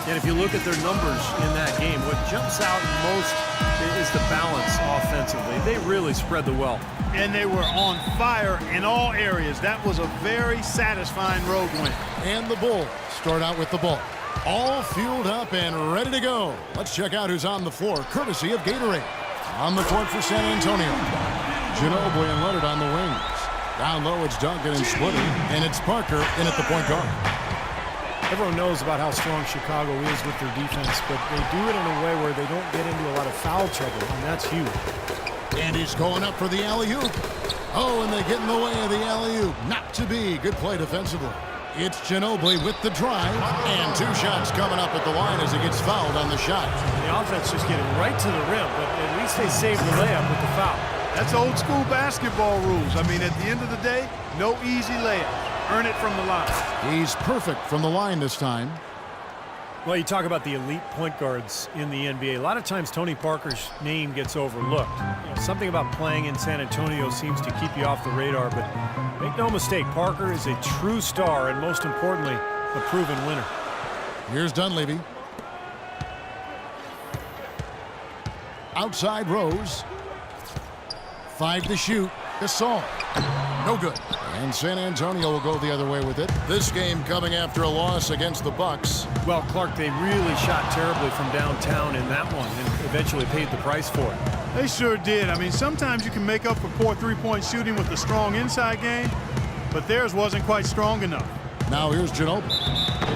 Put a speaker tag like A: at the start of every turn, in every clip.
A: And if you look at their numbers in that game, what jumps out most is the balance offensively. They really spread the wealth.
B: And they were on fire in all areas. That was a very satisfying road win.
C: And the Bulls start out with the ball. All fueled up and ready to go. Let's check out who's on the floor, courtesy of Gatorade. On the court for San Antonio, Ginobili and Leonard on the wings. Down low, it's Duncan and Splitter, and it's Parker in at the point guard.
D: Everyone knows about how strong Chicago is with their defense, but they do it in a way where they don't get into a lot of foul trouble, and that's huge.
C: And he's going up for the alley-oop. Oh, and they get in the way of the alley-oop. Not to be. Good play defensively. It's Ginobili with the drive, and 2 shots coming up at the line as he gets fouled on the shot.
D: The offense just getting right to the rim, but at least they saved the layup with the foul.
B: That's old school basketball rules. I mean, at the end of the day, no easy layup. Earn it from the line.
C: He's perfect from the line this time.
A: Well, you talk about the elite point guards in the NBA. A lot of times Tony Parker's name gets overlooked. Something about playing in San Antonio seems to keep you off the radar, but make no mistake, Parker is a true star and, most importantly, a proven winner.
C: Here's Dunleavy. Outside Rose. 5 to shoot. Gasol. No good. And San Antonio will go the other way with it. This game coming after a loss against the Bucks.
A: Well, Clark, they really shot terribly from downtown in that one and eventually paid the price for it.
B: They sure did. I mean, sometimes you can make up for poor three-point shooting with a strong inside game, but theirs wasn't quite strong enough.
C: Now here's Ginobili.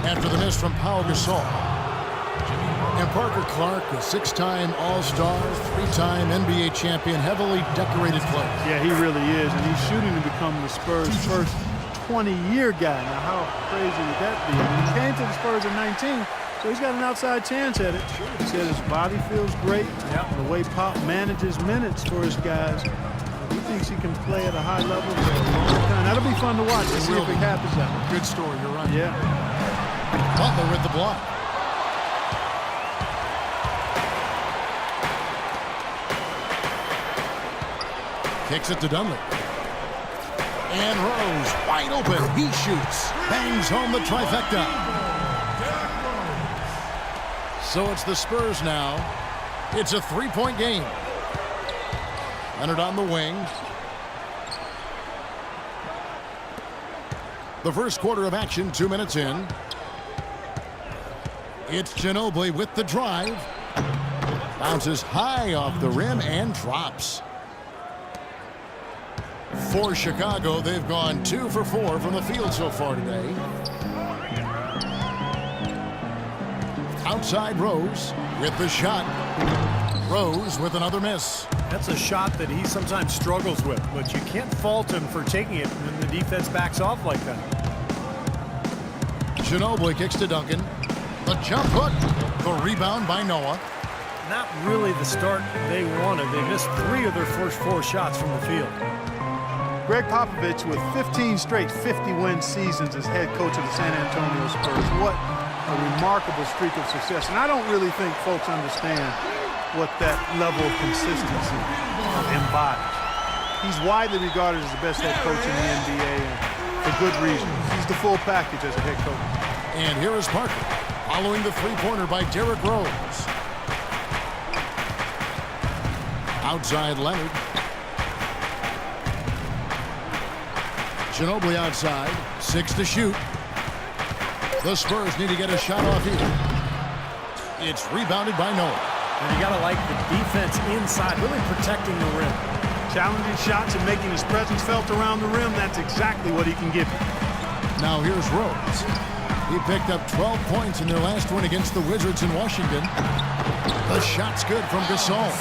C: After the miss from Pau Gasol. And Parker Clark, a 6-time All-Star, 3-time NBA champion, heavily decorated player.
B: Yeah, he really is, and he's shooting to become the Spurs' first 20-year guy. Now, how crazy would that be? I mean, he came to the Spurs at 19, so he's got an outside chance at it. He said his body feels great.
A: Yeah.
B: The way Pop manages minutes for his guys, he thinks he can play at a high level for a long time. That'll be fun to watch and see if it happens that way.
C: Good story, you're right.
B: Yeah.
C: Butler with the block. Kicks it to Dunley. And Rose, wide open. He shoots. Bangs home the trifecta. So it's the Spurs now. It's a 3-point game. Leonard on the wing. The first quarter of action, 2 minutes in. It's Ginobili with the drive. Bounces high off the rim and drops. For Chicago, they've gone 2 for 4 from the field so far today. Outside Rose with the shot. Rose with another miss.
A: That's a shot that he sometimes struggles with, but you can't fault him for taking it when the defense backs off like that.
C: Ginobili kicks to Duncan. The jump hook. The rebound by Noah.
A: Not really the start they wanted. They missed 3 of their first 4 shots from the field.
B: Greg Popovich with 15 straight 50-win seasons as head coach of the San Antonio Spurs. What a remarkable streak of success. And I don't really think folks understand what that level of consistency embodies. He's widely regarded as the best head coach in the NBA, and for good reason. He's the full package as a head coach.
C: And here is Parker, following the three-pointer by Derrick Rose. Outside Leonard. Ginobili outside, 6 to shoot. The Spurs need to get a shot off here. It's rebounded by Noah.
A: And you got to like the defense inside, really protecting the rim.
B: Challenging shots and making his presence felt around the rim, that's exactly what he can give you.
C: Now here's Rose. He picked up 12 points in their last win against the Wizards in Washington. The shot's good from Gasol.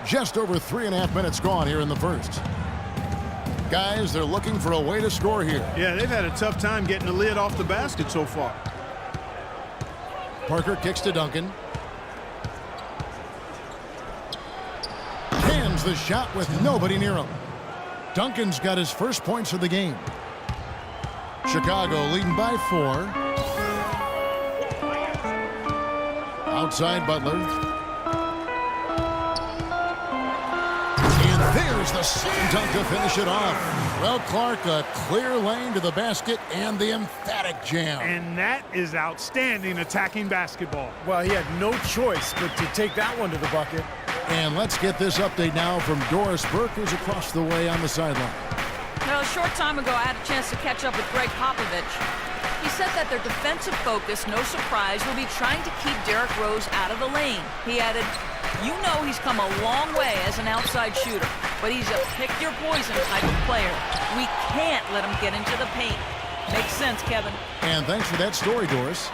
C: Just over 3.5 minutes gone here in the first. Guys, they're looking for a way to score here.
B: Yeah, they've had a tough time getting the lid off the basket so far.
C: Parker kicks to Duncan. Jams the shot with nobody near him. Duncan's got his first points of the game. Chicago leading by 4. Outside Butler. Here's the slam dunk to finish it off. Well, Clark, a clear lane to the basket and the emphatic jam.
B: And that is outstanding attacking basketball.
D: Well, he had no choice but to take that one to the bucket.
C: And let's get this update now from Doris Burke, who's across the way on the sideline.
E: Well, a short time ago, I had a chance to catch up with Greg Popovich. He said that their defensive focus, no surprise, will be trying to keep Derrick Rose out of the lane. He added, you know he's come a long way as an outside shooter, but he's a pick-your-poison type of player. We can't let him get into the paint. Makes sense, Kevin.
C: And thanks for that story, Doris.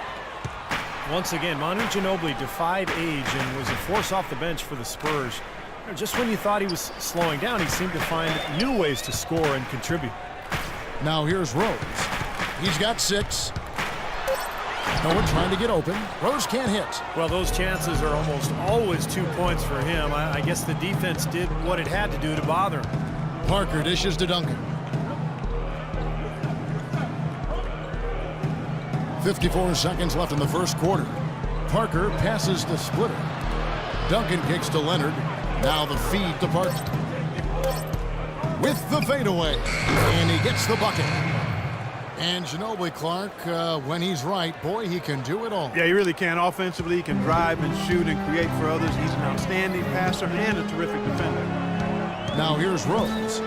A: Once again, Manu Ginobili defied age and was a force off the bench for the Spurs. Just when you thought he was slowing down, he seemed to find new ways to score and contribute.
C: Now here's Rose. He's got 6. No one trying to get open. Rose can't hit.
A: Well, those chances are almost always 2 points for him. I guess the defense did what it had to do to bother him.
C: Parker dishes to Duncan. 54 seconds left in the first quarter. Parker passes to Splitter. Duncan kicks to Leonard. Now the feed to Parker. With the fadeaway. And he gets the bucket. And Ginobili, Clark, when he's right, boy, he can do it all.
B: Yeah, he really can. Offensively, he can drive and shoot and create for others. He's an outstanding passer and a terrific defender.
C: Now here's Rose.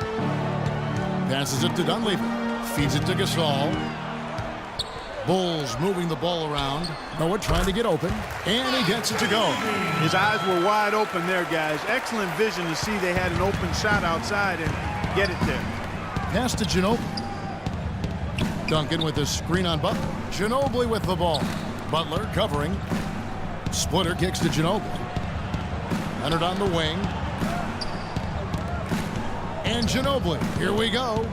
C: Passes it to Dunleavy. Feeds it to Gasol. Bulls moving the ball around. Noah trying to get open. And he gets it to go.
B: His eyes were wide open there, guys. Excellent vision to see they had an open shot outside and get it there.
C: Pass to Ginobili. Duncan with his screen on Butler. Ginobili with the ball. Butler covering. Splitter kicks to Ginobili. Leonard on the wing. And Ginobili. Here we go.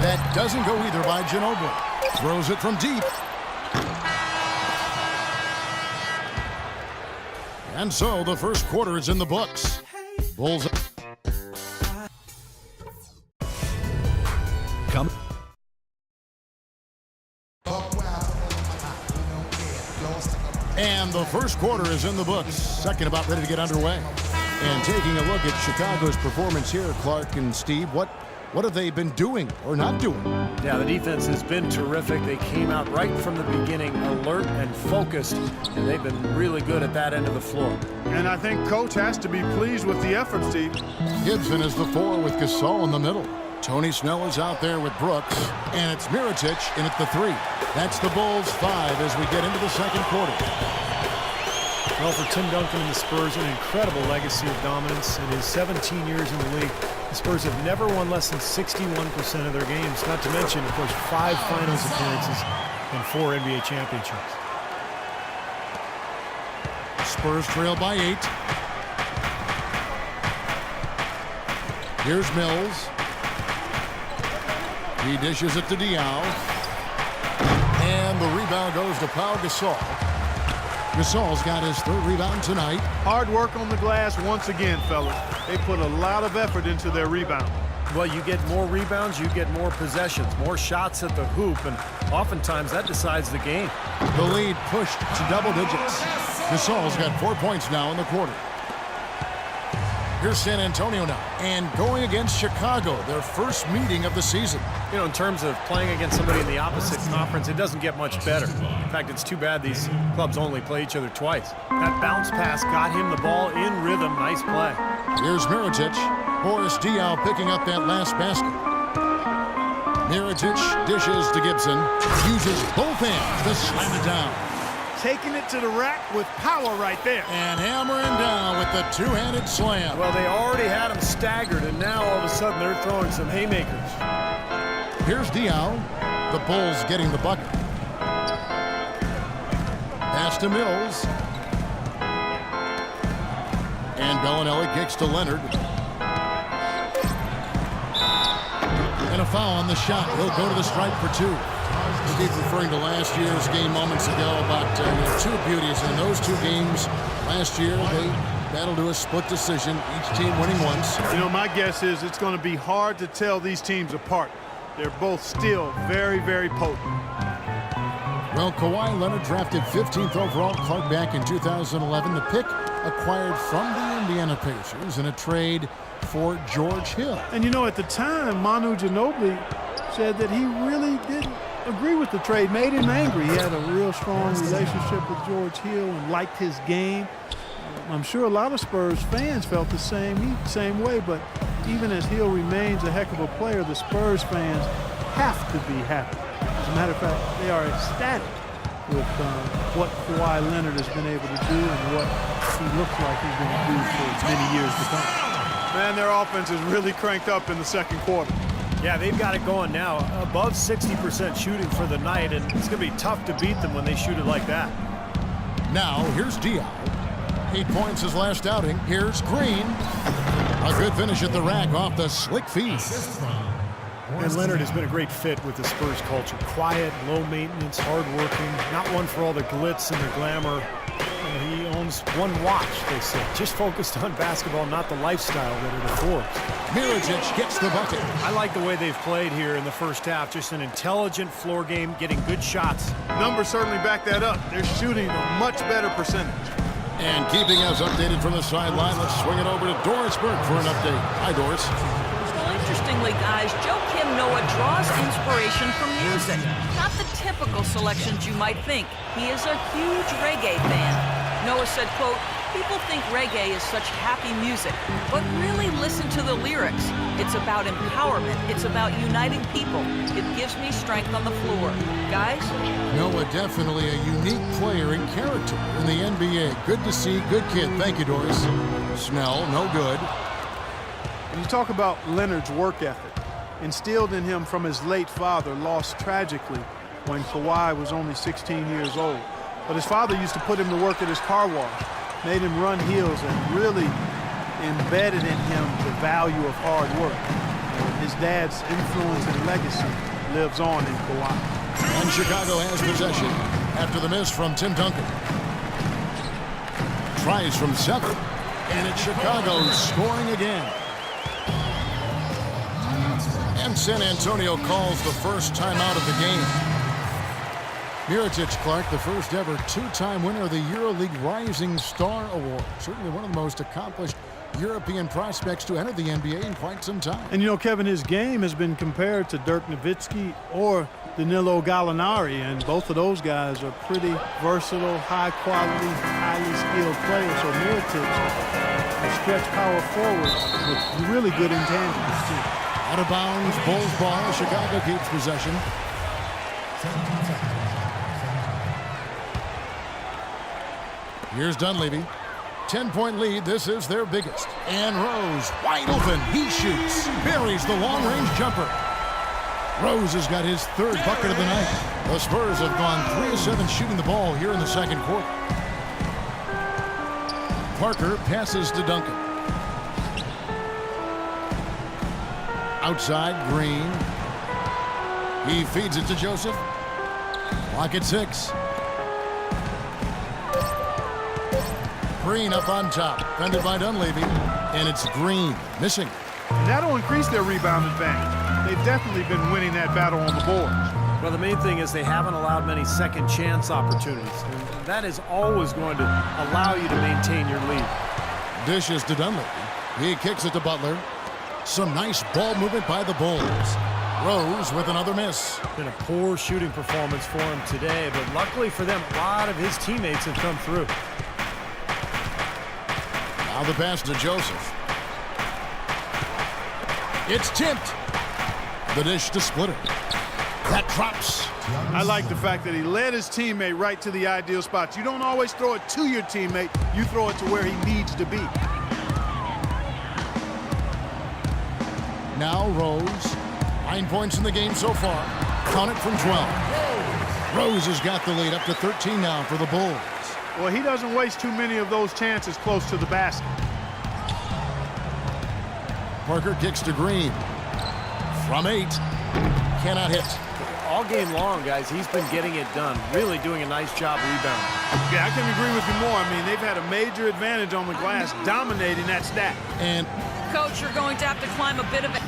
C: That doesn't go either by Ginobili. Throws it from deep. And so the first quarter is in the books. Bulls. Come. And the first quarter is in the books. Second about ready to get underway. And taking a look at Chicago's performance here, Clark and Steve, what have they been doing or not doing?
A: Yeah, the defense has been terrific. They came out right from the beginning, alert and focused, and they've been really good at that end of the floor.
B: And I think Coach has to be pleased with the effort, Steve.
C: Gibson is the 4 with Gasol in the middle. Tony Snell is out there with Brooks, and it's Mirotic in at the 3. That's the Bulls 5 as we get into the second quarter.
A: Well, for Tim Duncan and the Spurs, an incredible legacy of dominance. In his 17 years in the league, the Spurs have never won less than 61% of their games, not to mention, of course, 5 finals appearances and 4 NBA championships.
C: Spurs trail by 8. Here's Mills. He dishes it to Diaw. And the rebound goes to Pau Gasol. Gasol's got his 3rd rebound tonight.
B: Hard work on the glass once again, fellas. They put a lot of effort into their rebound.
A: Well, you get more rebounds, you get more possessions, more shots at the hoop, and oftentimes that decides the game.
C: The lead pushed to double digits. Gasol's got 4 points now in the quarter. Here's San Antonio now, and going against Chicago, their first meeting of the season.
A: You know, in terms of playing against somebody in the opposite conference, it doesn't get much better. In fact, it's too bad these clubs only play each other twice. That bounce pass got him the ball in rhythm. Nice play.
C: Here's Mirotic. Boris Diaw picking up that last basket. Mirotic dishes to Gibson. Uses both hands to slam it down.
B: Taking it to the rack with power right there.
C: And hammering down with the 2-handed slam.
A: Well, they already had him staggered, and now all of a sudden they're throwing some haymakers.
C: Here's Diaw. The Bulls getting the bucket. Pass to Mills. And Bellinelli kicks to Leonard. And a foul on the shot. He'll go to the stripe for 2. We'll keep referring to last year's game moments ago about 2 beauties. In those 2 games last year, they battled to a split decision, each team winning once.
B: You know, my guess is it's going to be hard to tell these teams apart. They're both still very, very potent.
C: Well, Kawhi Leonard drafted 15th overall, Clark, back in 2011. The pick acquired from the Indiana Pacers in a trade for George Hill.
B: And you know, at the time, Manu Ginobili said that he really didn't agree with the trade, made him angry. He had a real strong relationship with George Hill and liked his game. I'm sure a lot of Spurs fans felt the same way, but even as Hill remains a heck of a player, the Spurs fans have to be happy. As a matter of fact, they are ecstatic with what Kawhi Leonard has been able to do and what he looks like he's going to do for many years to come. Man, their offense is really cranked up in the second quarter.
A: Yeah, they've got it going now. Above 60% shooting for the night, and it's going to be tough to beat them when they shoot it like that.
C: Now, here's Diaw. 8 points his last outing. Here's Green. A good finish at the rack off the slick feed.
A: And Leonard has been a great fit with the Spurs culture. Quiet, low maintenance, hard-working, not one for all the glitz and the glamour. He owns one watch, they say. Just focused on basketball, not the lifestyle that it affords.
C: Mirotic gets the bucket.
A: I like the way they've played here in the first half. Just an intelligent floor game, getting good shots.
B: Numbers certainly back that up. They're shooting a much better percentage.
C: And keeping us updated from the sideline, let's swing it over to Doris Burke for an update. Hi, Doris.
E: Well, interestingly, guys, Joe Kim Noah draws inspiration from music. Not the typical selections you might think. He is a huge reggae fan. Noah said, quote, "People think reggae is such happy music, but really listen to the lyrics. It's about empowerment. It's about uniting people. It gives me strength on the floor." Guys?
C: Noah, definitely a unique player and character in the NBA. Good to see. Good kid. Thank you, Doris. Smell, no good.
B: When you talk about Leonard's work ethic, instilled in him from his late father, lost tragically when Kawhi was only 16 years old. But his father used to put him to work at his car wash, made him run hills, and really embedded in him the value of hard work. And his dad's influence and legacy lives on in Kawhi.
C: And Chicago has possession after the miss from Tim Duncan. Tries from 7, and it's Chicago scoring again. And San Antonio calls the first timeout of the game. Mirotic, Clark, the first ever two-time winner of the EuroLeague Rising Star Award. Certainly one of the most accomplished European prospects to enter the NBA in quite some time.
B: And you know, Kevin, his game has been compared to Dirk Nowitzki or Danilo Gallinari, and both of those guys are pretty versatile, high-quality, highly skilled players. So Mirotic will stretch power forward with really good intangibles, too.
C: Out of bounds, Bulls ball. Chicago keeps possession. Here's Dunleavy. 10-point lead. This is their biggest. And Rose, wide open. He shoots. Buries the long-range jumper. Rose has got his third bucket of the night. The Spurs have gone 3 of 7 shooting the ball here in the second quarter. Parker passes to Duncan. Outside, Green. He feeds it to Joseph. Clock at 6. Green up on top, defended by Dunleavy, and it's Green missing.
B: And that'll increase their rebound advantage. They've definitely been winning that battle on the boards.
A: Well, the main thing is they haven't allowed many second chance opportunities, and that is always going to allow you to maintain your lead.
C: Dishes to Dunleavy. He kicks it to Butler. Some nice ball movement by the Bulls. Rose with another miss.
A: Been a poor shooting performance for him today, but luckily for them, a lot of his teammates have come through.
C: Now the pass to Joseph. It's tipped. The dish to Splitter. That drops.
B: I like the fact that he led his teammate right to the ideal spot. You don't always throw it to your teammate. You throw it to where he needs to be.
C: Now Rose. 9 points in the game so far. Count it from 12. Rose has got the lead up to 13 now for the Bulls.
B: Well, he doesn't waste too many of those chances close to the basket.
C: Parker kicks to Green. From 8. Cannot hit.
A: All game long, guys, he's been getting it done. Really doing a nice job rebounding.
B: Yeah, I couldn't agree with you more. I mean, they've had a major advantage on the glass, dominating that stack.
C: And
E: Coach, you're going to have to climb a bit of it.